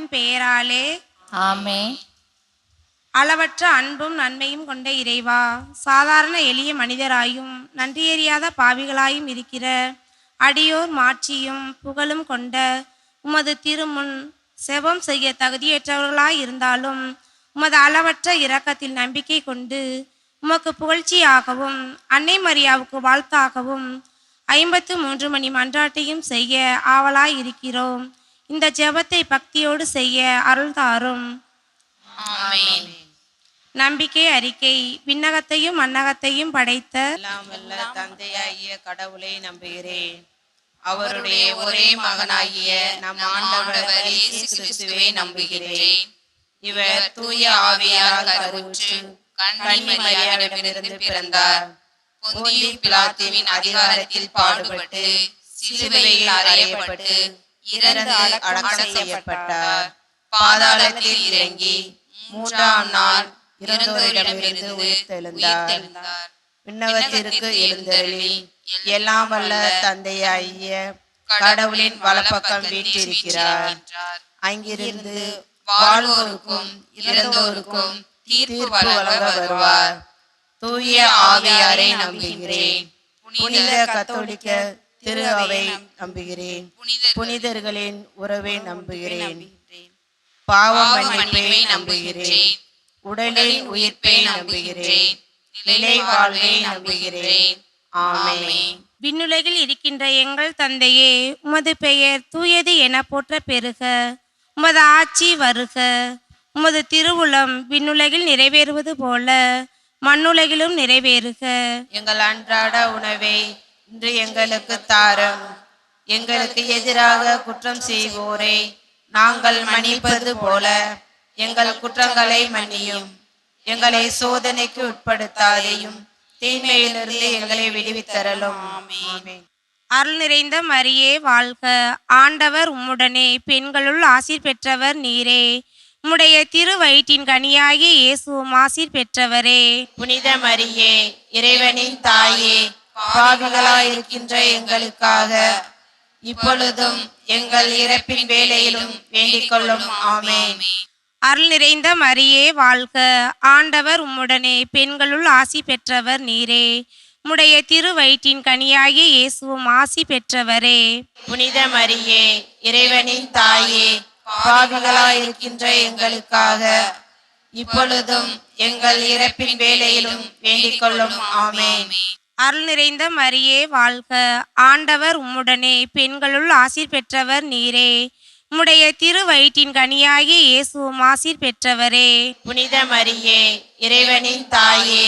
பிதாவின் பெயராலே ஆமென். அளவற்ற அன்பும் நன்மையும் கொண்ட இறைவா, சாதாரண எளிய மனிதராயும் நன்றியறியாத பாவிகளாயும் இருக்கிற அடியோர் மாட்சியும் புகழும் கொண்ட உமது திருமுன் செபம் செய்ய தகுதியற்றவர்களாய் இருந்தாலும் உமது அளவற்ற இரக்கத்தில் நம்பிக்கை கொண்டு உமக்கு புகழ்ச்சியாகவும் அன்னை மரியாவுக்கு வாழ்த்தாகவும் 53 மணி மன்றாட்டையும் செய்ய ஆவலாய் இருக்கிறோம். இந்த ஜெபத்தை பக்தியோடு செய்ய அருள் தாரும். ஆமென். நம்பிக்கை அறிக்கை. விண்ணகத்தையும் மண்ணகத்தையும் படைத்த எல்லாம் வல்ல தந்தையாகிய கடவுளை நம்புகிறேன். அவருடைய ஒரே மகனாகிய நம் ஆண்டவர் இயேசு கிறிஸ்துவை நம்புகிறேன். இவர் தூய ஆவியால் கருவுற்று கன்னி மரியாவிடமிருந்து பிறந்தார். பொந்தியு பிலாத்துவின் அதிகாரத்தில் பாடுபட்டு சிலுவையில் அறையப்பட்டு இறந்து அடக்கம் செய்யப்பட்டார். பாதாளத்தில் இறங்கி 3ஆம் நாள் இறந்தோரிடமிருந்து உயிர்த்தெழுந்தார். விண்ணகத்திற்கு எழுந்தருளி எல்லாம் வல்ல தந்தையாகிய கடவுளின் வலப்பக்கம் வீற்றிருக்கிறார். அங்கிருந்து வாழ்வோருக்கும் இறந்தோருக்கும் தீர்ப்பு வழங்க வருவார். தூய ஆவியாரை நம்புகிறேன். புனித கத்தோலிக்க திரு அவை நம்புகிறேன். புனிதர்களின் உறவை நம்புகிறேன். பாவ மன்னிப்பை நம்புகிறேன். உடலின் உயிர்ப்பை நம்புகிறேன். நிலை வாழ்வை நம்புகிறேன். ஆமென். விண்ணுலகில் இருக்கின்ற எங்கள் தந்தையே, உமது பெயர் தூயது என போற்ற பெறுக. உமது ஆட்சி வருக. உமது திருவுளம் விண்ணுலகில் நிறைவேறுவது போல மண்ணுலகிலும் நிறைவேறுக. எங்கள் அன்றாட உணவை இன்று எங்களுக்கு தாரும். எங்களுக்கு எதிராக குற்றம் செய்வோரை நாங்கள் மன்னிப்பது போல எங்கள் குற்றங்களை மன்னியும். எங்களை சோதனைக்கு உட்படுத்தாதையும் தீமையிலிருந்து எங்களை விடுவித்தரலும். ஆமென். அருள் நிறைந்த மரியே வாழ்க. ஆண்டவர் உம்முடனே, பெண்களுள் ஆசீர் பெற்றவர் நீரே. உம்முடைய திரு வயிற்றின் கனியாகிய இயேசுவும் ஆசீர் பெற்றவரே. புனித மரியே, இறைவனின் தாயே, பாவிகளாயிருக்கின்ற எங்களுக்காக இப்பொழுதும் எங்கள் இறப்பின் வேளையிலும் வேண்டிக் கொள்ளும். ஆமென். அருள் நிறைந்த மரியே வாழ்க. ஆண்டவர் உம்முடனே, பெண்களுள் ஆசி பெற்றவர் நீரே. உம்முடைய திரு வயிற்றின் கனியாகிய இயேசுவும் ஆசி பெற்றவரே. புனித மரியே, இறைவனின் தாயே, பாவிகளாயிருக்கின்ற எங்களுக்காக இப்பொழுதும் எங்கள் இறப்பின் வேளையிலும் வேண்டிக் கொள்ளும். ஆமென். அருள் நிறைந்த மரியே வாழ்க. ஆண்டவர் உம்முடனே, பெண்களுள் ஆசீர் பெற்றவர் நீரே. உம்முடைய திரு வயிற்றின் கனியாகிய இயேசுவும் ஆசீர் பெற்றவரே. புனித மரியே, இறைவனின் தாயே,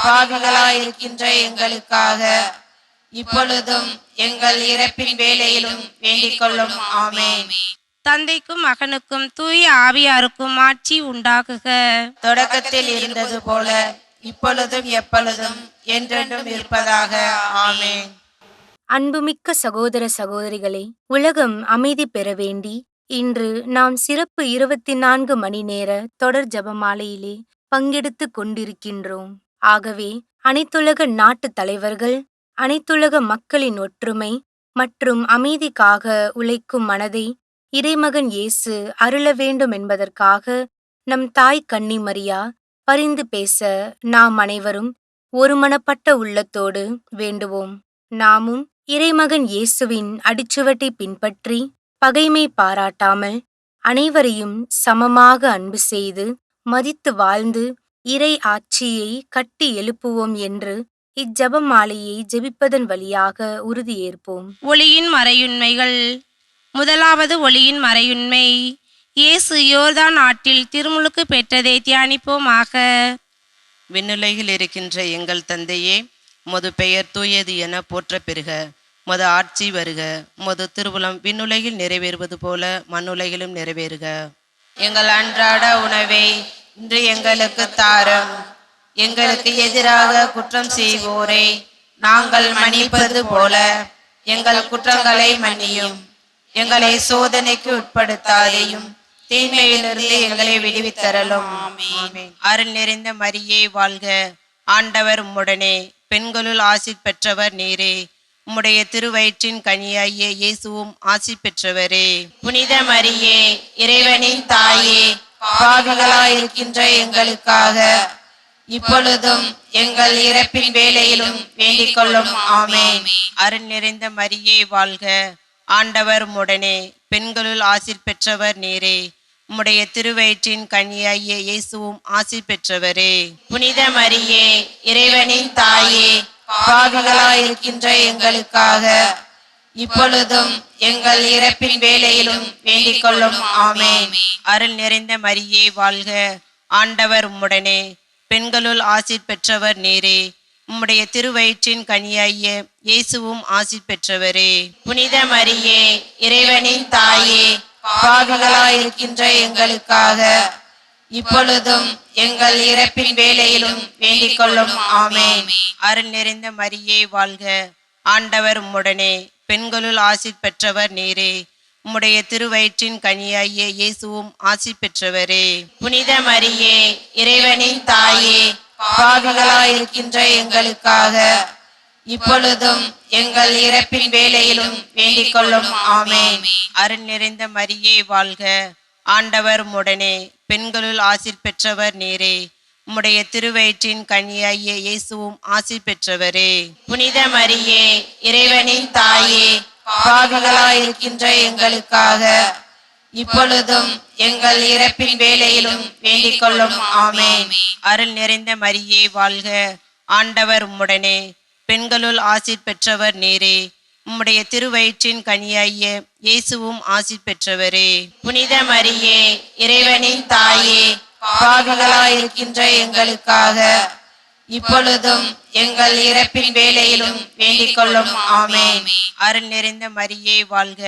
பாவிகளாயிருக்கின்ற எங்களுக்காக இப்பொழுதும் எங்கள் இறப்பின் வேளையிலும் வேண்டிக் கொள்ளும். ஆமென். தந்தைக்கும் மகனுக்கும் தூய ஆவியாருக்கும் ஆட்சி உண்டாகுக. தொடக்கத்தில் இருந்தது போல இப்பொழுதும் எப்பொழுதும் என்றென்றும் இருப்பதாக. ஆமென். அன்புமிக்க சகோதர சகோதரிகளே, உலகம் அமைதி பெற வேண்டி இன்று நாம் சிறப்பு 24 மணி நேர தொடர் ஜெபமாலையிலே பங்கெடுத்து கொண்டிருக்கின்றோம். ஆகவே அனைத்துலக நாட்டு தலைவர்கள், அனைத்துலக மக்களின் ஒற்றுமை மற்றும் அமைதிக்காக உழைக்கும் மனதை இறைமகன் இயேசு அருள வேண்டும் என்பதற்காக நம் தாய் கன்னி மரியா பரிந்து பேச நாம் அனைவரும் ஒருமனப்பட்ட உள்ளத்தோடு வேண்டுவோம். நாமும் இறைமகன் இயேசுவின் அடிச்சுவட்டை பின்பற்றி பகைமை பாராட்டாமல் அனைவரையும் சமமாக அன்பு செய்து மதித்து வாழ்ந்து இறை ஆட்சியை கட்டி எழுப்புவோம் என்று இஜெபமாலையை ஜெபிப்பதன் வழியாக உறுதியேற்போம். ஒளியின் மறையுண்மைகள். முதலாவது ஒளியின் மறையுண்மை. இயேசு யோர்தான் ஆற்றில் திருமுழுக்கு பெற்றதை தியானிப்போமாக. விண்ணுலகில் இருக்கின்ற எங்கள் தந்தையே, உமது பெயர் தூயது என போற்ற பெறுக. உமது ஆட்சி வருக. உமது திருவுளம் விண்ணுலகில் நிறைவேறுவது போல மண்ணுலகிலும் நிறைவேறுக. எங்கள் அன்றாட உணவை இன்று எங்களுக்கு தாரும். எங்களுக்கு எதிராக குற்றம் செய்வோரை நாங்கள் மன்னிப்பது போல எங்கள் குற்றங்களை மன்னியும். எங்களை சோதனைக்கு உட்படுத்தாதையும் தீமையிலிருந்து எங்களை விடுவித்தரலும். ஆமென். அருள் நிறைந்த மரியே வாழ்க. ஆண்டவர் உம்முடனே, பெண்களுள் ஆசீர் பெற்றவர் நீரே. உம்முடைய திருவயிற்றின் கனியாகிய இயேசுவும் ஆசி பெற்றவரே. புனித மரியே, இறைவனின் தாயே, பாவிகளாயிருக்கின்ற எங்களுக்காக இப்பொழுதும் எங்கள் இறப்பின் வேளையிலும் வேண்டிக் கொள்ளும். ஆமென். அருள் நிறைந்த மரியே வாழ்க, ஆண்டவர் உம்முடனே, பெண்களுள் ஆசி பெற்றவர் நீரே. உம்முடைய திருவயிற்றின் கனியாகிய இயேசுவும் ஆசி பெற்றவரே. புனித மரியே, இறைவனின் தாயே, பாவிகளாயிருக்கின்ற எங்களுக்காக இப்பொழுதும் எங்கள் இறப்பின் வேளையிலும் வேண்டிக் கொள்ளும். ஆமென். அருள் நிறைந்த மரியே வாழ்க, ஆண்டவர் உம்முடனே, பெண்களுள் ஆசி பெற்றவர் நீரே. உம்முடைய திருவயிற்றின் கனியாகிய இயேசுவும் ஆசி பெற்றவரே. புனித மரியே, இறைவனின் தாயே, பாவிகளாயிருக்கின்ற எங்களுக்காக இப்பொழுதும் எங்கள் இறப்பின் வேளையிலும் வேண்டிக் கொள்ளும். ஆமென். அருள் நிறைந்த மரியே வாழ்க, ஆண்டவர் உம்முடனே, பெண்களுள் ஆசி பெற்றவர் நீரே. உம்முடைய திருவயிற்றின் கனியாகிய இயேசுவும் ஆசி பெற்றவரே. புனித மரியே, இறைவனின் தாயே, பாவிகளாயிருக்கின்ற எங்களுக்காக இப்பொழுதும் எங்கள் இறப்பின் வேளையிலும் வேண்டிக் கொள்ளும். ஆமென். அருள் நிறைந்த மரியே வாழ்க, ஆண்டவர் உம்முடனே, பெண்களுள் ஆசி பெற்றவர் நீரே. உம்முடைய திருவயிற்றின் கனியாகிய இயேசுவும் ஆசி பெற்றவரே. புனித மரியே, இறைவனின் தாயே, பாவிகளாயிருக்கின்ற எங்களுக்காக இப்பொழுதும் எங்கள் இறப்பின் வேளையிலும் வேண்டிக் கொள்ளும். ஆமென். அருள் நிறைந்த மரியே வாழ்க, ஆண்டவர் உம்முடனே, பெண்களுள் ஆசி பெற்றவர் நீரே. உம்முடைய திருவயிற்றின் கனியாகிய இயேசுவும் ஆசி பெற்றவரே. புனித மரியே, இறைவனின் தாயே, பாவிகளாயிருக்கின்ற எங்களுக்காக இப்பொழுதும் எங்கள் இறப்பின் வேளையிலும் வேண்டிக் கொள்ளும். ஆமென். அருள் நிறைந்த மரியே வாழ்க,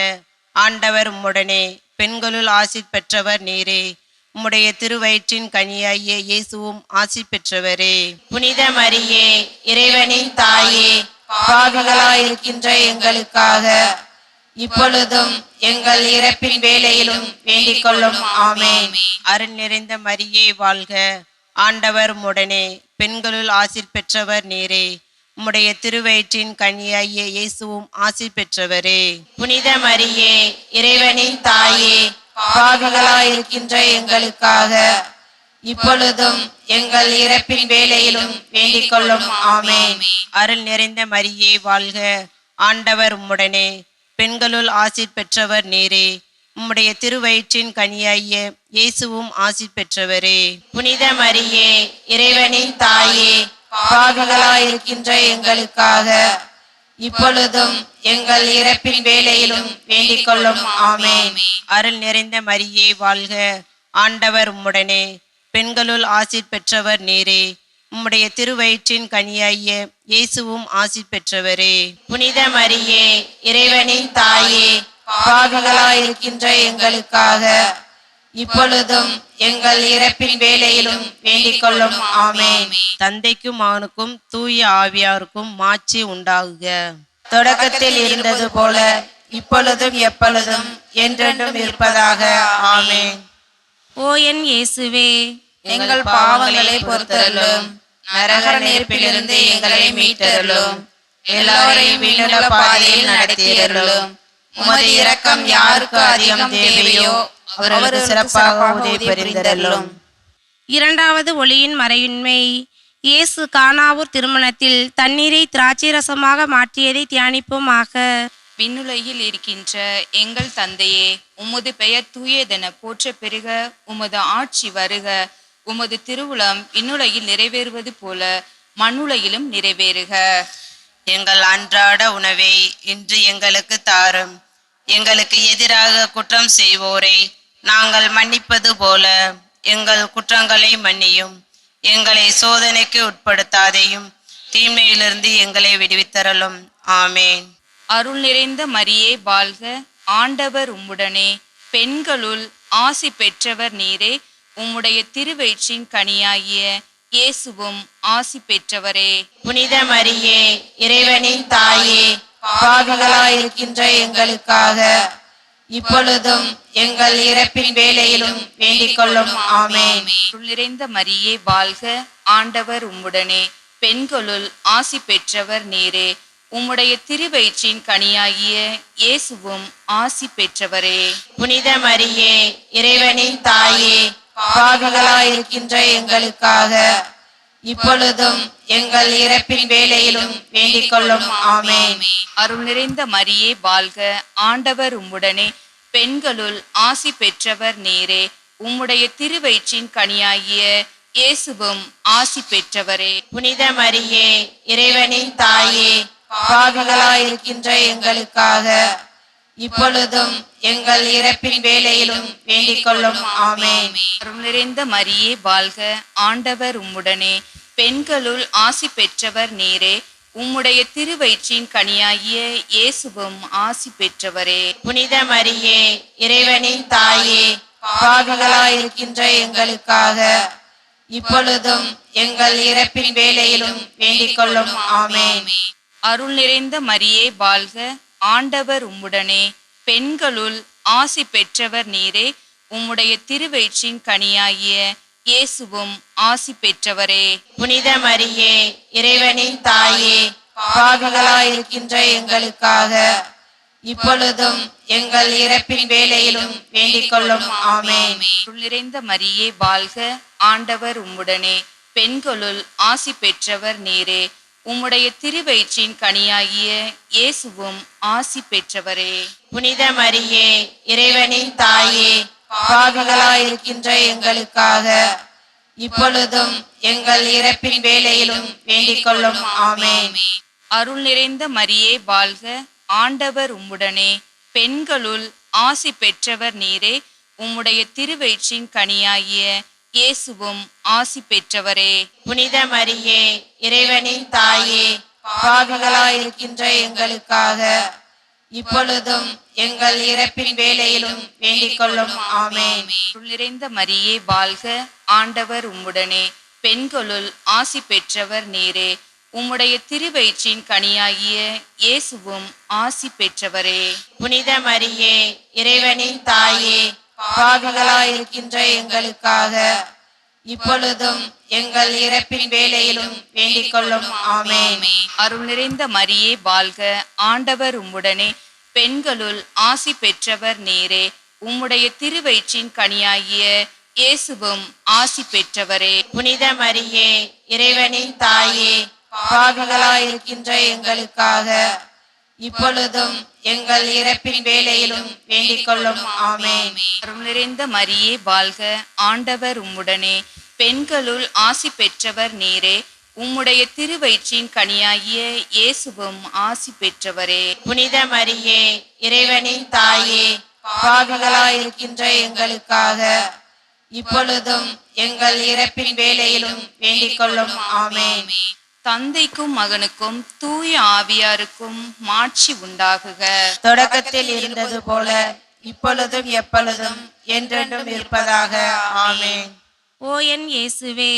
ஆண்டவர் உம்முடனே, பெண்களுள் ஆசி பெற்றவர் நீரே. உம்முடைய திருவயிற்றின் கனியாகிய இயேசுவும் ஆசி பெற்றவரே. புனித மரியே, இறைவனின் தாயே, பாவிகளாயிருக்கின்ற எங்களுக்காக இப்பொழுதும் எங்கள் இறப்பின் வேளையிலும் வேண்டிக் கொள்ளும். ஆமென். அருள் நிறைந்த மரியே வாழ்க, ஆண்டவர் உம்முடனே, பெண்களுள் ஆசி பெற்றவர் நீரே. உம்முடைய திருவயிற்றின் கனியாகிய இயேசுவும் ஆசி பெற்றவரே. புனித மரியே, இறைவனின் தாயே, பாவிகளாயிருக்கின்ற எங்களுக்காக இப்பொழுதும் எங்கள் இறப்பின் வேளையிலும் வேண்டிக் கொள்ளும். ஆமென். அருள் நிறைந்த மரியே வாழ்க, ஆண்டவர் உம்முடனே, பெண்களுள் ஆசி பெற்றவர் நீரே. உம்முடைய திருவயிற்றின் கனியாகிய இயேசுவும் ஆசி பெற்றவரே. புனித மரியே, இறைவனின் தாயே, பாவிகளாயிருக்கின்ற எங்களுக்காக இப்பொழுதும் எங்கள் இறப்பின் வேளையிலும் வேண்டிக் கொள்ளும். ஆமென். அருள் நிறைந்த மரியே வாழ்க, ஆண்டவர் உம்முடனே, பெண்களுள் ஆசி பெற்றவர் நீரே. உம்முடைய திருவயிற்றின் கனியாகிய இயேசுவும் ஆசி பெற்றவரே. புனித மரியே, இறைவனின் தாயே, பாவிகளாயிருக்கின்ற எங்களுக்காக இப்பொழுதும் எங்கள் இறப்பின் வேளையிலும் வேண்டிக் கொள்ளும். ஆமென். தந்தைக்கும் மகனுக்கும் தூய ஆவியாருக்கும் மாட்சி உண்டாகுக. தொடக்கத்தில் இருந்தது போல இப்பொழுதும் எப்பொழுதும் என்றென்றும் இருப்பதாக. ஆமென். ஓ என் இயேசுவே, எங்கள் பாவங்களை பொறுத்தருளும், நரக நெருப்பிலிருந்து எங்களை மீட்டருளும், எல்லோரையும் விண்ணுலக பாதையில் நடத்தியருளும். உமது இரக்கம் யாருக்கு அதிகம் தேவையோ அவருக்கு சிறப்பாக உதவி புரிந்தருளும். இரண்டாவது ஒளியின் மறையுண்மை. இயேசு கானாவூர் திருமணத்தில் தண்ணீரை திராட்சை ரசமாக மாற்றியதை தியானிப்போமாக. விண்ணுலகில் இருக்கின்ற எங்கள் தந்தையே, உமது பெயர் தூயதென போற்ற பெருக, உமது ஆட்சி வருக, உமது திருவுளம் விண்ணுலகில் நிறைவேறுவது போல மண்ணுலகிலும் நிறைவேறுக. எங்கள் அன்றாட உணவை இன்று எங்களுக்கு தாரும். எங்களுக்கு எதிராக குற்றம் செய்வோரை நாங்கள் மன்னிப்பது போல எங்கள் குற்றங்களை மன்னியும். எங்களை சோதனைக்கு உட்படுத்தாதையும், தீமையிலிருந்து எங்களை விடுவித்தரலும். ஆமேன். அருள் நிறைந்த மரியே வாழ்க, ஆண்டவர் உம்முடனே, பெண்களுள் ஆசி பெற்றவர் நீரே. உம்முடைய திருவயிற்றின் கனியாகிய இயேசுவும் ஆசி பெற்றவரே. புனித மரியே, இறைவனின் தாயே, பாவிகளாயிருக்கின்ற எங்களுக்காக இப்பொழுதும் எங்கள் இறப்பின் வேளையிலும் வேண்டிக் கொள்ளும். ஆமென். அருள் நிறைந்த மரியே வாழ்க, ஆண்டவர் உம்முடனே, பெண்களுள் ஆசி பெற்றவர் நீரே. உம்முடைய திருவயிற்றின் கனியாகிய இயேசுவும் ஆசி பெற்றவரே. புனித மரியே, இறைவனின் தாயே, பாவிகளாயிருக்கின்ற எங்களுக்காக இப்பொழுதும் எங்கள் இறப்பின் வேளையிலும் வேண்டிக் கொள்ளும். ஆமென். அருள் நிறைந்த மரியே வாழ்க, ஆண்டவர் உம்முடனே, பெண்களுள் ஆசி பெற்றவர் நீரே. உம்முடைய திருவயிற்றின் கனியாகிய இயேசுவும் ஆசி பெற்றவரே. புனித மரியே, இறைவனின் தாயே, பாவிகளாயிருக்கின்ற எங்களுக்காக இப்பொழுதும் எங்கள் இறப்பின் வேளையிலும் வேண்டிக் கொள்ளும். ஆமென். அருள் நிறைந்த மரியே வாழ்க, ஆண்டவர் உம்முடனே, பெண்களுள் ஆசி பெற்றவர் நீரே. உம்முடைய திருவயிற்றின் கனியாகிய இயேசுவும் ஆசி பெற்றவரே. புனித மரியே, இறைவனின் தாயே, பாவிகளாயிருக்கின்ற எங்களுக்காக இப்பொழுதும் எங்கள் இறப்பின் வேளையிலும் வேண்டிக் கொள்ளும். ஆமென். அருள் நிறைந்த மரியே வாழ்க, ஆண்டவர் உம்முடனே, பெண்களுள் ஆசி பெற்றவர் நீரே. உம்முடைய திருவயிற்றின் கனியாகிய இயேசுவும் ஆசி பெற்றவரே. புனித மரியே, இறைவனின் தாயே, பாவிகளாயிருக்கின்ற எங்களுக்காக இப்பொழுதும் எங்கள் இறப்பின் வேளையிலும் வேண்டிக் கொள்ளும். ஆமென். அருள் நிறைந்த மரியே வாழ்க, ஆண்டவர் உம்முடனே, பெண்களுள் ஆசி பெற்றவர் நீரே. உம்முடைய திருவயிற்றின் கனியாகிய இயேசுவும் ஆசி பெற்றவரே. புனித மரியே, இறைவனின் தாயே, பாவிகளாயிருக்கின்ற எங்களுக்காக இப்பொழுதும் எங்கள் இறப்பின் வேளையிலும் வேண்டிக் கொள்ளும். ஆமென். அருள் நிறைந்த மரியே வாழ்க, ஆண்டவர் உம்முடனே, பெண்களுள் ஆசி பெற்றவர் நீரே. உம்முடைய திருவயிற்றின் கனியாகிய இயேசுவும் ஆசி பெற்றவரே. புனித மரியே, இறைவனின் தாயே, பாவிகளாயிருக்கின்ற எங்களுக்காக இப்பொழுதும் எங்கள் இறப்பின் வேளையிலும் வேண்டிக் கொள்ளும். ஆமென். அருள் நிறைந்த மரியே வாழ்க, ஆண்டவர் உம்முடனே, பெண்களுள் ஆசி பெற்றவர் நீரே. உம்முடைய திருவயிற்றின் கனியாகிய இயேசுவும் ஆசி பெற்றவரே. புனித மரியே, இறைவனின் தாயே, பாவிகளாயிருக்கின்ற எங்களுக்காக இப்பொழுதும் எங்கள் இறப்பின் வேளையிலும் வேண்டிக் கொள்ளும். ஆமென். அருள் நிறைந்த மரியே வாழ்க, ஆண்டவர் உம்முடனே, பெண்களுள் ஆசி பெற்றவர் நீரே. உம்முடைய திருவயிற்றின் கனியாகிய இயேசுவும் ஆசி பெற்றவரே. புனித மரியே, இறைவனின் தாயே, பாவிகளாயிருக்கின்ற எங்களுக்காக இப்பொழுதும் எங்கள் இறப்பின் வேளையிலும் வேண்டிக் கொள்ளும். ஆமென். அருள் நிறைந்த மரியே வாழ்க, ஆண்டவர் உம்முடனே, பெண்களுள் ஆசி பெற்றவர் நீரே. உம்முடைய திருவயிற்றின் கனியாகிய இயேசுவும் ஆசி பெற்றவரே. புனித மரியே, இறைவனின் தாயே, பாவிகளாயிருக்கின்ற எங்களுக்காக இப்பொழுதும் எங்கள் இறப்பின் வேளையிலும் வேண்டிக் கொள்ளும். ஆமென். தந்தைக்கும் மகனுக்கும் தூய ஆவியாருக்கும் மாட்சி உண்டாகுக. தொடக்கத்தில் இருந்தது போல இப்பொழுதும் எப்பொழுதும் என்றென்றும் இருப்பதாக. ஆமென். ஓ என் இயேசுவே,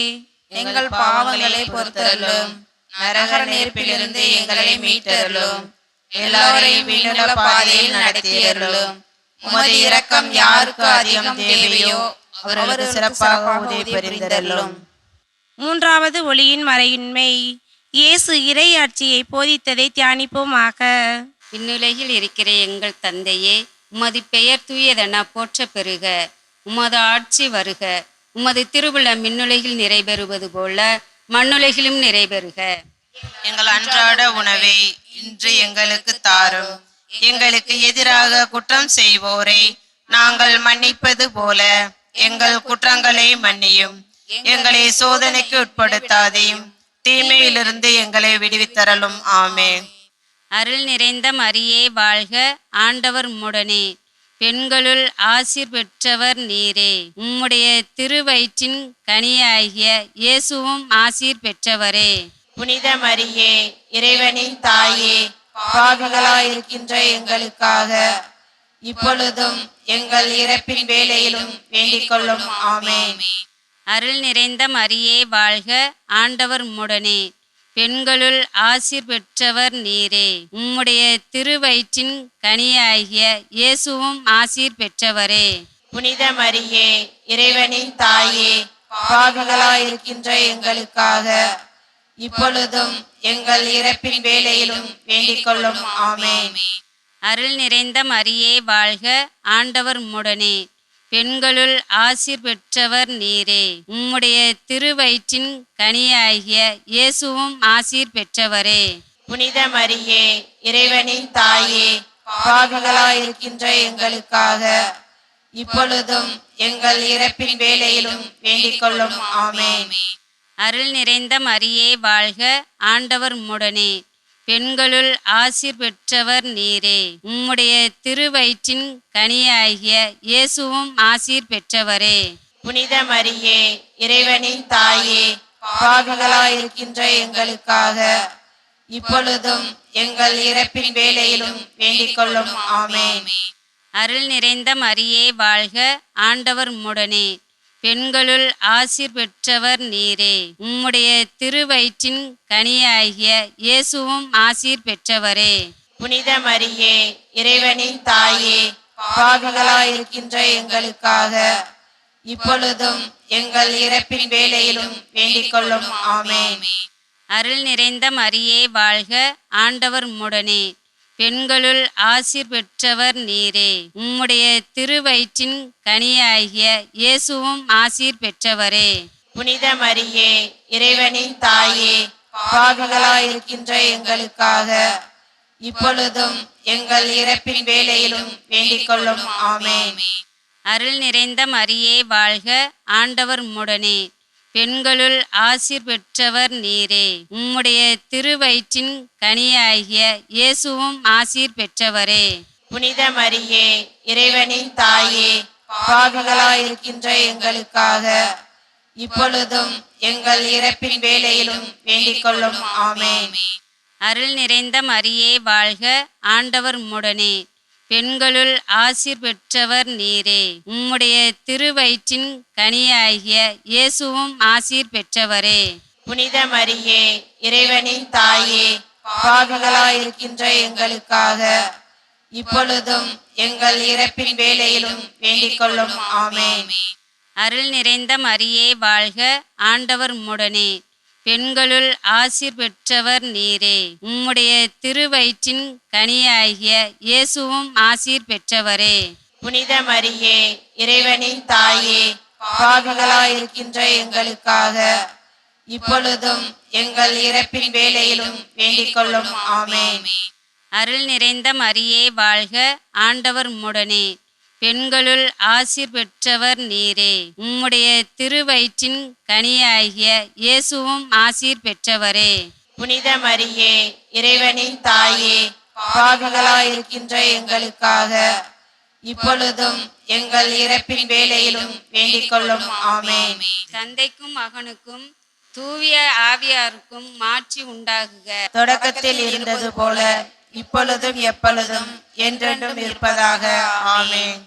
எங்கள் பாவங்களை பொறுத்தருளும், நரக நெருப்பிலிருந்து எங்களை மீட்டருளும், எல்லோரையும் விண்ணுல பாதையில் நடத்தியருளும். உமது இரக்கம் யாருக்கு அதிகம் தேவையோ அவர்களுக்கு சிறப்பாக உதவி புரிந்தருளும். மூன்றாவது ஒளியின் மறையின்மை. இயேசு இறையாட்சியை போதித்ததை தியானிப்போமாக. விண்ணுலகில் இருக்கிற எங்கள் தந்தையே, உமது பெயர் தூயதென போற்ற பெறுக. உமது ஆட்சி வருக. உமது திருவுளம் விண்ணுலகில் நிறைவேறுவது போல மண்ணுலகிலும் நிறைவேறுக. எங்கள் அன்றாட உணவை இன்று எங்களுக்கு தாரும். எங்களுக்கு எதிராக குற்றம் செய்வோரை நாங்கள் மன்னிப்பது போல எங்கள் குற்றங்களை மன்னியும். எங்களை சோதனைக்கு உட்படுத்தாதையும், தீமையிலிருந்து எங்களை விடுவித்தரலும். ஆமென். அருள் நிறைந்த மரியே வாழ்க, ஆண்டவர் உம்முடனே, பெண்களுள் ஆசீர் பெற்றவர் நீரே. உம்முடைய திருவயிற்றின் கனியாகிய இயேசுவும் ஆசீர் பெற்றவரே. புனித மரியே, இறைவனின் தாயே, பாவிகளாயிருக்கின்ற எங்களுக்காக இப்பொழுதும் எங்கள் இறப்பின் வேளையிலும் வேண்டிக் கொள்ளும். ஆமென். அருள் நிறைந்த மரியே வாழ்க, ஆண்டவர் உம்முடனே, பெண்களுள் ஆசீர் பெற்றவர் நீரே. உம்முடைய திருவயிற்றின் கனியாகிய இயேசுவும் ஆசீர் பெற்றவரே. புனித மரியே, இறைவனின் தாயே, பாவிகளாயிருக்கின்ற எங்களுக்காக இப்பொழுதும் எங்கள் இறப்பின் வேளையிலும் வேண்டிக் கொள்ளும். ஆமென். அருள் நிறைந்த மரியே வாழ்க, ஆண்டவர் உம்முடனே. பெண்களுள் ஆசீர் பெற்றவர் நீரே. உம்முடைய திருவயிற்றின் கனியாகிய இயேசுவும் ஆசீர் பெற்றவரே. புனித மரியே, இறைவனின் தாயே, பாவிகளாயிருக்கின்ற எங்களுக்காக இப்பொழுதும் எங்கள் இறப்பின் வேளையிலும் வேண்டிக் கொள்ளும். ஆமென். அருள் நிறைந்த மரியே வாழ்க, ஆண்டவர் உம்முடனே. பெண்களுள் ஆசீர் பெற்றவர் நீரே. உம்முடைய திருவயிற்றின் கனியாகிய இயேசுவும் ஆசீர் பெற்றவரே. புனித மரியே, இறைவனின் தாயே, பாவிகளாயிருக்கின்ற எங்களுக்காக இப்பொழுதும் எங்கள் இறப்பின் வேளையிலும் வேண்டிக் கொள்ளும். ஆமென். அருள் நிறைந்த மரியே வாழ்க, ஆண்டவர் உம்முடனே. பெண்களுள் ஆசீர் பெற்றவர் நீரே. உம்முடைய திருவயிற்றின் கனியாகிய இயேசுவும் ஆசீர் பெற்றவரே. புனித மரியே, இறைவனின் தாயே, பாவிகளாயிருக்கின்ற எங்களுக்காக இப்பொழுதும் எங்கள் இறப்பின் வேளையிலும் வேண்டிக் கொள்ளும். ஆமென். அருள் நிறைந்த மரியே வாழ்க, ஆண்டவர் உம்முடனே. பெண்களுள் ஆசீர் பெற்றவர் நீரே. உம்முடைய திருவயிற்றின் கனியாகிய இயேசுவும் ஆசீர் பெற்றவரே. புனித மரியே, இறைவனின் தாயே, பாவிகளாயிருக்கின்ற எங்களுக்காக இப்பொழுதும் எங்கள் இறப்பின் வேளையிலும் வேண்டிக் கொள்ளும். ஆமென். அருள் நிறைந்த மரியே வாழ்க, ஆண்டவர் உம்முடனே. பெண்களுள் ஆசீர் பெற்றவர் நீரே. உம்முடைய திருவயிற்றின் கனியாகிய இயேசுவும் ஆசீர் பெற்றவரே. புனித மரியே, இறைவனின் தாயே, பாவிகளாயிருக்கின்ற எங்களுக்காக இப்பொழுதும் எங்கள் இறப்பின் வேளையிலும் வேண்டிக் கொள்ளும். ஆமென். அருள் நிறைந்த மரியே வாழ்க, ஆண்டவர் உம்முடனே. பெண்களுள் ஆசீர் பெற்றவர் நீரே. உம்முடைய திருவயிற்றின் கனியாகிய இயேசுவும் ஆசீர் பெற்றவரே. புனித மரியே, இறைவனின் தாயே, பாவிகளாயிருக்கின்ற எங்களுக்காக இப்பொழுதும் எங்கள் இறப்பின் வேளையிலும் வேண்டிக் கொள்ளும். ஆமென். அருள் நிறைந்த மரியே வாழ்க, ஆண்டவர் உம்முடனே. பெண்களுள் ஆசீர் பெற்றவர் நீரே. உம்முடைய திருவயிற்றின் கனியாகிய இயேசுவும் ஆசீர் பெற்றவரே. புனித மரியே, இறைவனின் தாயே, பாவிகளாயிருக்கின்ற எங்களுக்காக இப்பொழுதும் எங்கள் இறப்பின் வேளையிலும் வேண்டிக் கொள்ளும். ஆமென். அருள் நிறைந்த மரியே வாழ்க, ஆண்டவர் உம்முடனே. பெண்களுள் ஆசீர் பெற்றவர் நீரே. உம்முடைய திருவயிற்றின் கனியாகிய இயேசுவும் ஆசீர் பெற்றவரே. புனித மரியே, இறைவனின் தாயே, பாவிகளாயிருக்கின்ற எங்களுக்காக இப்பொழுதும் எங்கள் இறப்பின் வேளையிலும் வேண்டிக் கொள்ளும். ஆமென். தந்தைக்கும் மகனுக்கும் தூய ஆவியாருக்கும் மாட்சி உண்டாகுக. தொடக்கத்தில் இருந்தது போல இப்பொழுதும் எப்பொழுதும் என்றென்றும் இருப்பதாக. ஆமென்.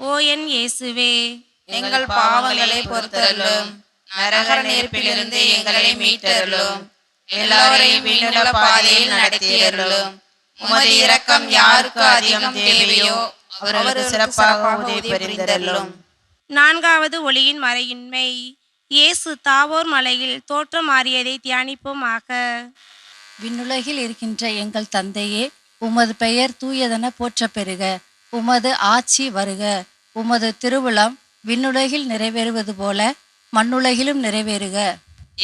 ஓ என் இயேசுவே, எங்கள் பாவங்களை பொறுத்தருளும், நரக நெருப்பிலிருந்து எங்களை மீட்டருளும், எல்லோரையும் விண்ணுலக பாதையில் நடத்தியருளும். உமது இரக்கம் யாருக்கு அதிகம் தேவையோ அவர்களுக்கு சிறப்பாக உதவி புரிந்தருளும். நான்காவது ஒளியின் மறையின்மை. இயேசு தாவோர் மலையில் தோற்றம் மாறியதை தியானிப்போமாக. விண்ணுலகில் இருக்கின்ற எங்கள் தந்தையே, உமது பெயர் தூயதென போற்றப் பெறுக. உமது ஆட்சி வருக. உமது திருவுளம் விண்ணுலகில் நிறைவேறுவது போல மண்ணுலகிலும் நிறைவேறுக.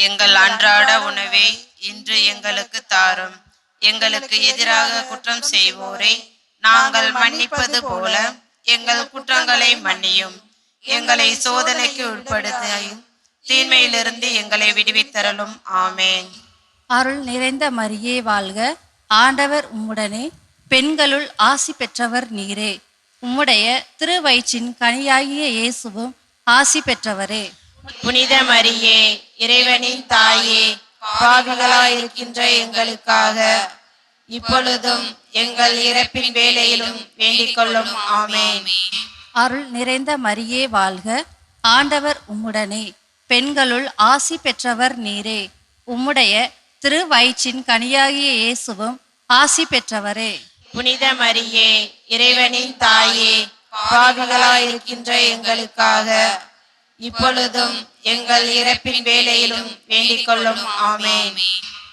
எங்கள் அன்றாட உணவை இன்று எங்களுக்கு தாரும். எங்களுக்கு எதிராக குற்றம் செய்வோரை நாங்கள் மன்னிப்பது போல எங்கள் குற்றங்களை மன்னியும். எங்களை சோதனைக்கு உட்படுத்தியும் தீமையிலிருந்து எங்களை விடுவித்தரலும். ஆமென். அருள் நிறைந்த மரியே வாழ்க, ஆண்டவர் உம்முடனே. பெண்களுள் ஆசி பெற்றவர் நீரே. உம்முடைய திருவயிற்றின் கனியாகிய இயேசுவும் ஆசி பெற்றவரே. புனித மரியே, இறைவனின் தாயே, பாவிகளாயிருக்கின்ற எங்களுக்காக இப்பொழுதும் எங்கள் இறப்பின் வேளையிலும் வேண்டிக் கொள்ளும். ஆமென். அருள் நிறைந்த மரியே வாழ்க, ஆண்டவர் உம்முடனே. பெண்களுள் ஆசி பெற்றவர் நீரே. உம்முடைய திருவயிற்றின் கனியாகிய இயேசுவும் ஆசி பெற்றவரே. புனித மரியே, இறைவனின் தாயே, பாவிகளாயிருக்கின்ற எங்களுக்காக இப்பொழுதும் எங்கள் இறப்பின் வேளையிலும் வேண்டிக் கொள்ளும். ஆமென்.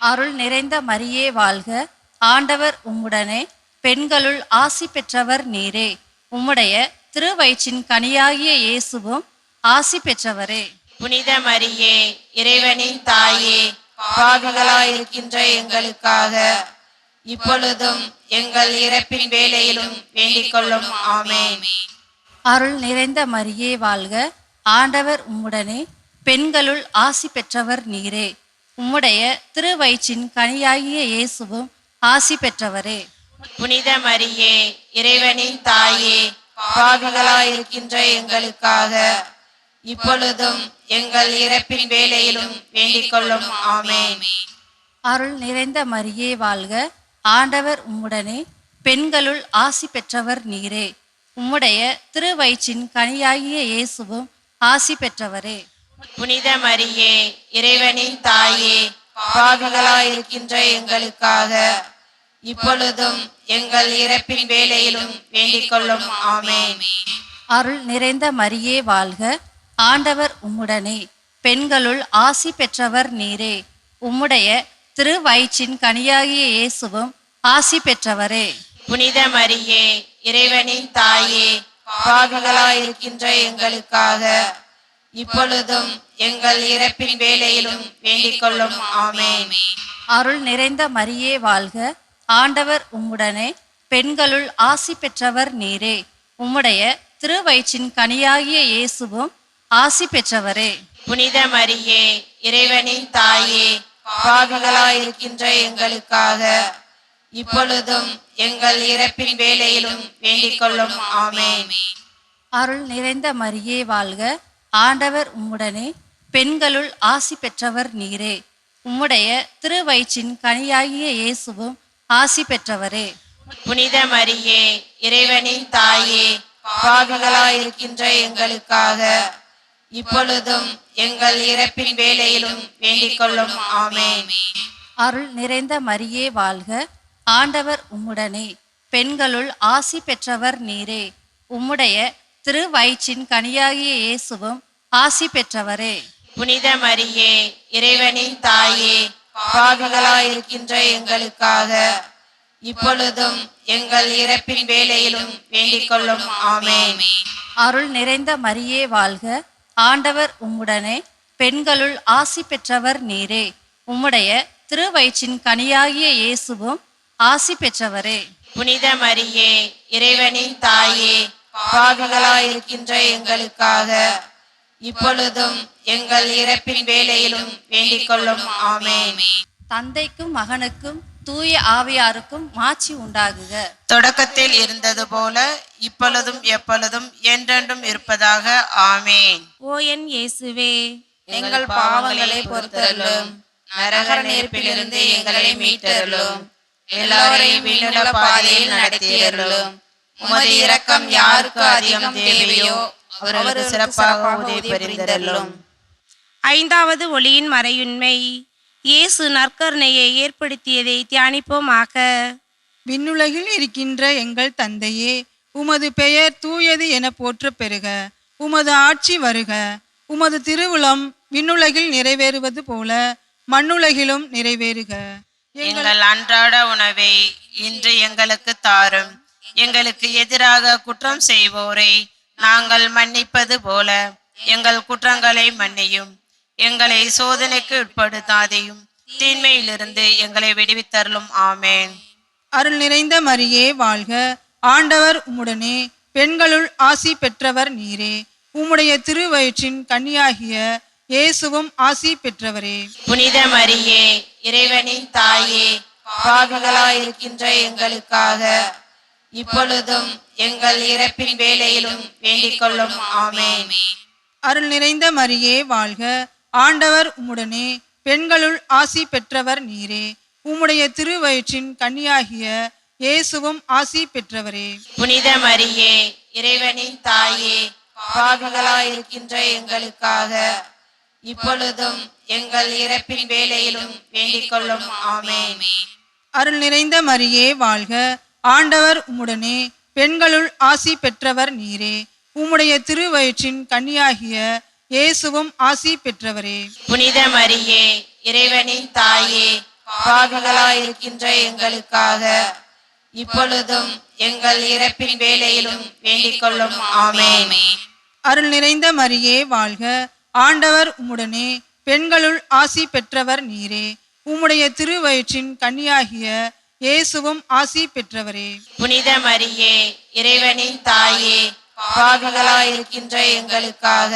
அருள் நிறைந்த மரியே வாழ்க, ஆண்டவர் உம்முடனே, பெண்களுள் ஆசி பெற்றவர் நீரே. உம்முடைய திருவயிற்றின் கனியாகிய இயேசுவும் ஆசி பெற்றவரே. புனித மரியே, இறைவனின் தாயே, பாவிகளாயிருக்கின்ற எங்களுக்காக இப்பொழுதும் எங்கள் இறப்பின் வேளையிலும் வேண்டிக் கொள்ளும். ஆமென். அருள் நிறைந்த மரியே வாழ்க, ஆண்டவர் உம்முடனே, பெண்களுள் ஆசி பெற்றவர் நீரே. உம்முடைய திருவயிற்றின் கனியாகிய இயேசுவும் ஆசி பெற்றவரே. புனித மரியே, இறைவனின் தாயே, பாவிகளாயிருக்கின்ற எங்களுக்காக இப்பொழுதும் எங்கள் இறப்பின் வேளையிலும் வேண்டிக் கொள்ளும். ஆமென். அருள் நிறைந்த மரியே வாழ்க, ஆண்டவர் உம்முடனே, பெண்களுள் ஆசி பெற்றவர் நீரே. உம்முடைய திருவயிற்றின் கனியாகிய இயேசுவும் ஆசி பெற்றவரே. புனித மரியே, இறைவனின் தாயே, பாவிகளாயிருக்கின்ற எங்களுக்காக இப்பொழுதும் எங்கள் இறப்பின் வேளையிலும் வேண்டிக் கொள்ளும். ஆமென். அருள் நிறைந்த மரியே வாழ்க, ஆண்டவர் உம்முடனே, பெண்களுள் ஆசி பெற்றவர் நீரே. உம்முடைய திருவயிற்றின் கனியாகிய இயேசுவும் ஆசி பெற்றவரே. புனித மரியே, இறைவனின் தாயே, பாவிகளாயிருக்கின்ற எங்களுக்காக இப்பொழுதும் எங்கள் இறப்பின் வேளையிலும் வேண்டிக் கொள்ளும். ஆமென். அருள் நிறைந்த மரியே வாழ்க, ஆண்டவர் உம்முடனே, பெண்களுள் ஆசி பெற்றவர் நீரே. உம்முடைய திருவயிற்றின் கனியாகிய இயேசுவும் ஆசி பெற்றவரே. புனித மரியே, இறைவனின் தாயே, பாவிகளாயிருக்கின்ற எங்களுக்காக இப்பொழுதும் எங்கள் இறப்பின் வேளையிலும் வேண்டிக் கொள்ளும். ஆமென். அருள் நிறைந்த மரியே வாழ்க, ஆண்டவர் உம்முடனே, பெண்களுள் ஆசி பெற்றவர் நீரே. உம்முடைய திருவயிற்றின் கனியாகிய இயேசுவும் ஆசி பெற்றவரே. புனித மரியே, இறைவனின் தாயே, பாவிகளாயிருக்கின்ற எங்களுக்காக இப்பொழுதும் எங்கள் இறப்பின் வேளையிலும் வேண்டிக் கொள்ளும். ஆமென். அருள் நிறைந்த மரியே வாழ்க, ஆண்டவர் உம்முடனே, பெண்களுள் ஆசி பெற்றவர் நீரே. உம்முடைய திருவயிற்றின் கனியாகிய இயேசுவும் ஆசி பெற்றவரே. புனித மரியே, இறைவனின் தாயே, பாவிகளாயிருக்கின்ற எங்களுக்காக இப்பொழுதும் எங்கள் இறப்பின் வேளையிலும் வேண்டிக் கொள்ளும். ஆமென். அருள் நிறைந்த மரியே வாழ்க, ஆண்டவர் உம்முடனே, பெண்களுள் ஆசி பெற்றவர் நீரே. உம்முடைய திருவயிற்றின் கனியாகிய இயேசுவும் ஆசி பெற்றவரே. புனித மரியே, இறைவனின் தாயே, பாவிகளாயிருக்கின்ற எங்களுக்காக இப்பொழுதும் எங்கள் இறப்பின் வேளையிலும் வேண்டிக் கொள்ளும். ஆமென். தந்தைக்கும் மகனுக்கும் தூய ஆவியாருக்கும் மாட்சி உண்டாகுக. தொடக்கத்தில் இருந்தது போல இப்பொழுதும் எப்பொழுதும் என்றென்றும் இருப்பதாக. ஆமேன். ஓ என் இயேசுவே, எங்கள் பாவங்களை பொறுத்தருளும், நரக நெருப்பிலிருந்து எங்களை மீட்டருளும், எல்லோரையும் விண்ணுல பாதையில் நடத்தியருளும். உமது இரக்கம் யாருக்கு அதிகம் தேவையோ அவர்களுக்கு சிறப்பாக உதவி புரிந்தருளும். ஐந்தாவது ஒளியின் மறையுண்மை. இயேசு நற்கருணையை ஏற்படுத்தியதை தியானிப்போமாக. விண்ணுலகில் இருக்கின்ற எங்கள் தந்தையே, உமது பெயர் தூயது என போற்ற பெறுக. உமது ஆட்சி வருக. உமது திருவுளம் விண்ணுலகில் நிறைவேறுவது போல மண்ணுலகிலும் நிறைவேறுக. எங்கள் அன்றாட உணவை இன்று எங்களுக்கு தாரும். எங்களுக்கு எதிராக குற்றம் செய்வோரை நாங்கள் மன்னிப்பது போல எங்கள் குற்றங்களை மன்னியும். எங்களை சோதனைக்கு உட்படுத்தாதையும், தீன்மையிலிருந்து எங்களை விடுவித்தருளும். ஆமேன். அருள் நிறைந்த மரியே வாழ்க, ஆண்டவர் உம்முடனே, பெண்களுள் ஆசி பெற்றவர் நீரே. உம்முடைய திருவயிற்றின் கன்னியாகிய இயேசுவும் ஆசி பெற்றவரே. புனித மரியே, இறைவனின் தாயே, பாவிகளாயிருக்கின்ற எங்களுக்காக இப்பொழுதும் எங்கள் இறப்பின் வேளையிலும் வேண்டிக் கொள்ளும். ஆமென். அருள் நிறைந்த மரியே வாழ்க, ஆண்டவர் உம்முடனே, பெண்களுள் ஆசி பெற்றவர் நீரே. உம்முடைய திருவயிற்றின் கன்னியாகிய இயேசுவும் ஆசி பெற்றவரே. புனித மரியே, இறைவனின் தாயே, பாவிகளாயிருக்கின்ற எங்களுக்காக இப்பொழுதும் எங்கள் இறப்பின் வேளையிலும் வேண்டிக் கொள்ளும். ஆமென். அருள் நிறைந்த மரியே வாழ்க, ஆண்டவர் உம்முடனே, பெண்களுள் ஆசி பெற்றவர் நீரே. உம்முடைய திருவயிற்றின் கன்னியாகிய இயேசுவும் ஆசி பெற்றவரே. புனித மரியே இறைவனின் தாயே, பாவிகளாயிருக்கின்ற எங்களுக்காக இப்பொழுதும் எங்கள் இறப்பின் வேளையிலும் வேண்டிக் கொள்ளும். ஆமென். அருள் நிறைந்த மரியே வாழ்க, ஆண்டவர் உம்முடனே, பெண்களுள் ஆசி பெற்றவர் நீரே. உம்முடைய திருவயிற்றின் கன்னியாகிய இயேசுவும் ஆசி பெற்றவரே. புனித மரியே இறைவனின் தாயே, பாவிகளாயிருக்கின்ற எங்களுக்காக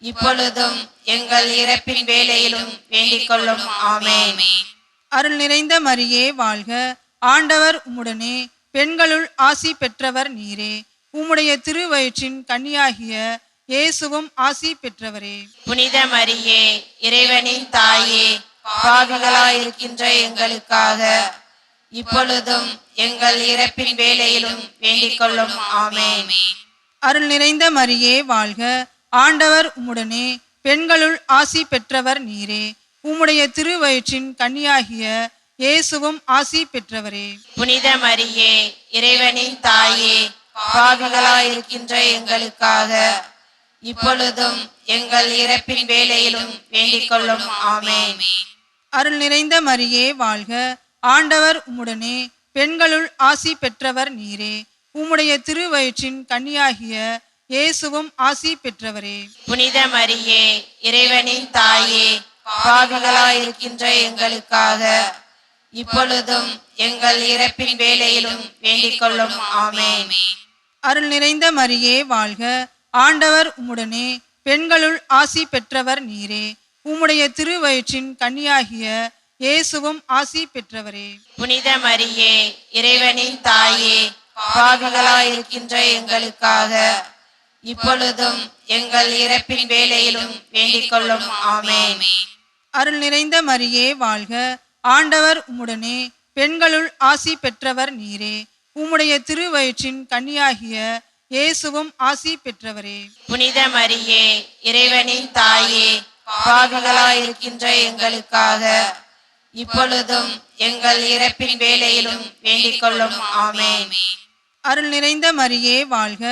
இப்பொழுதும் எங்கள் இறப்பின் வேளையிலும் வேண்டிக் கொள்ளும். ஆமென். அருள் நிறைந்த மரியே வாழ்க, ஆண்டவர் உம்முடனே, பெண்களுள் ஆசி பெற்றவர் நீரே. உம்முடைய திருவயிற்றின் கன்னியாகிய இயேசுவும் ஆசி பெற்றவரே. புனித மரியே இறைவனின் தாயே, பாவிகளாயிருக்கின்ற எங்களுக்காக இப்பொழுதும் எங்கள் இறப்பின் வேளையிலும் வேண்டிக் கொள்ளும். ஆமென். அருள் நிறைந்த மரியே வாழ்க, ஆண்டவர் உம்முடனே, பெண்களுள் ஆசி பெற்றவர் நீரே. உம்முடைய திருவயிற்றின் கன்னியாகிய இயேசுவும் ஆசி பெற்றவரே. புனித மரியே இறைவனின் தாயே, பாவிகளாயிருக்கின்ற எங்களுக்காக இப்பொழுதும் எங்கள் இறப்பின் வேளையிலும் வேண்டிக் கொள்ளும். ஆமென். அருள் நிறைந்த மரியே வாழ்க, ஆண்டவர் உம்முடனே, பெண்களுள் ஆசி பெற்றவர் நீரே. உம்முடைய திருவயிற்றின் கன்னியாகிய இயேசுவும் ஆசி பெற்றவரே. புனித மரியே இறைவனின் தாயே, பாவிகளாயிருக்கின்ற எங்களுக்காக இப்பொழுதும் எங்கள் இறப்பின் வேளையிலும் வேண்டிக் கொள்ளும். ஆமென். அருள் நிறைந்த மரியே வாழ்க, ஆண்டவர் உம்முடனே, பெண்களுள் ஆசி பெற்றவர் நீரே. உம்முடைய திருவயிற்றின் கன்னியாகிய இயேசுவும் ஆசி பெற்றவரே. புனித மரியே இறைவனின் தாயே, பாவிகளாயிருக்கின்ற எங்களுக்காக இப்பொழுதும் எங்கள் இறப்பின் வேளையிலும் வேண்டிக் கொள்ளும். ஆமென். அருள் நிறைந்த மரியே வாழ்க, ஆண்டவர் உம்முடனே, பெண்களுள் ஆசி பெற்றவர் நீரே. உம்முடைய திருவயிற்றின் கன்னியாகிய இயேசுவும் ஆசி பெற்றவரே. புனித மரியே இறைவனின் தாயே, பாவிகளாயிருக்கின்ற எங்களுக்காக இப்பொழுதும் எங்கள் இறப்பின் வேளையிலும் வேண்டிக் கொள்ளும். ஆமென். அருள் நிறைந்த மரியே வாழ்க,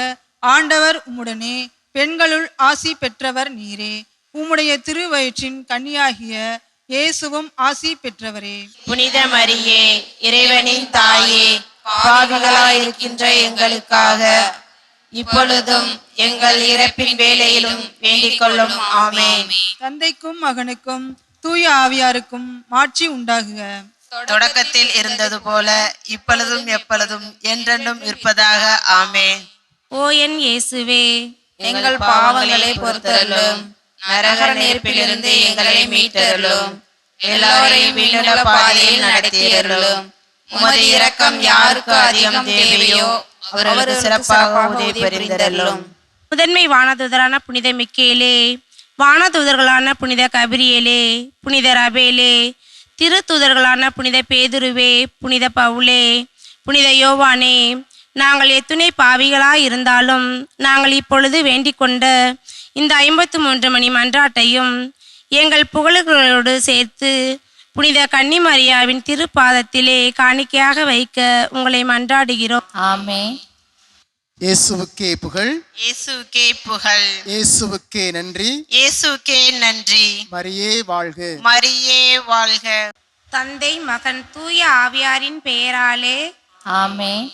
ஆண்டவர் உம்முடனே, பெண்களுள் ஆசி பெற்றவர் நீரே. உம்முடைய திருவயிற்றின் கன்னியாகிய இயேசுவும் ஆசி பெற்றவரே. புனித மரியே இறைவனின் தாயே, பாவிகளாயிருக்கின்ற எங்களுக்காக இப்பொழுதும் எங்கள் இறப்பின் வேளையிலும் வேண்டிக் கொள்ளும். ஆமென். தந்தைக்கும் மகனுக்கும் தூய ஆவியாருக்கும் மாட்சி உண்டாகுக. தொடக்கத்தில் இருந்தது போல இப்பொழுதும் எப்பொழுதும் என்றென்றும் இருப்பதாக. ஆமென். ஓ என் இயேசுவே, எங்கள் பாவங்களை பொறுத்தருளும், நரக நெருப்பிலிருந்து எங்களை மீட்டருளும், எல்லோரையும் விண்ணுல பாதையில் நடத்தியருளும். உமது இரக்கம் யாருக்கு அதிகம் தேவையோ அவர்களுக்கு சிறப்பாக உதவி புரிந்தருளும். முதன்மை வானதூதரான புனித மிக்கேலே, வானதூதர்களான புனித கபிரியேலே, புனித ரபேலே, திருத்தூதர்களான புனித பேதுருவே, புனித பவுலே, புனித யோவானே, நாங்கள் எத்துணை பாவிகளாய் இருந்தாலும் நாங்கள் இப்பொழுது வேண்டிக் கொண்ட இந்த 53 மணி மன்றாட்டையும் எங்கள் புகழுகளோடு சேர்த்து புனித கன்னிமரியாவின் திருப்பாதத்திலே காணிக்கையாக வைக்க உங்களை மன்றாடுகிறோம். ஆமென். இயேசுவுக்கே புகழ், இயேசுக்கே புகழ், இயேசுவுக்கே நன்றி, இயேசுக்கே நன்றி. மரியே வாழ்க. மரியே வாழ்க. தந்தை மகன் தூய ஆவியாரின் பெயராலே ஆமென்.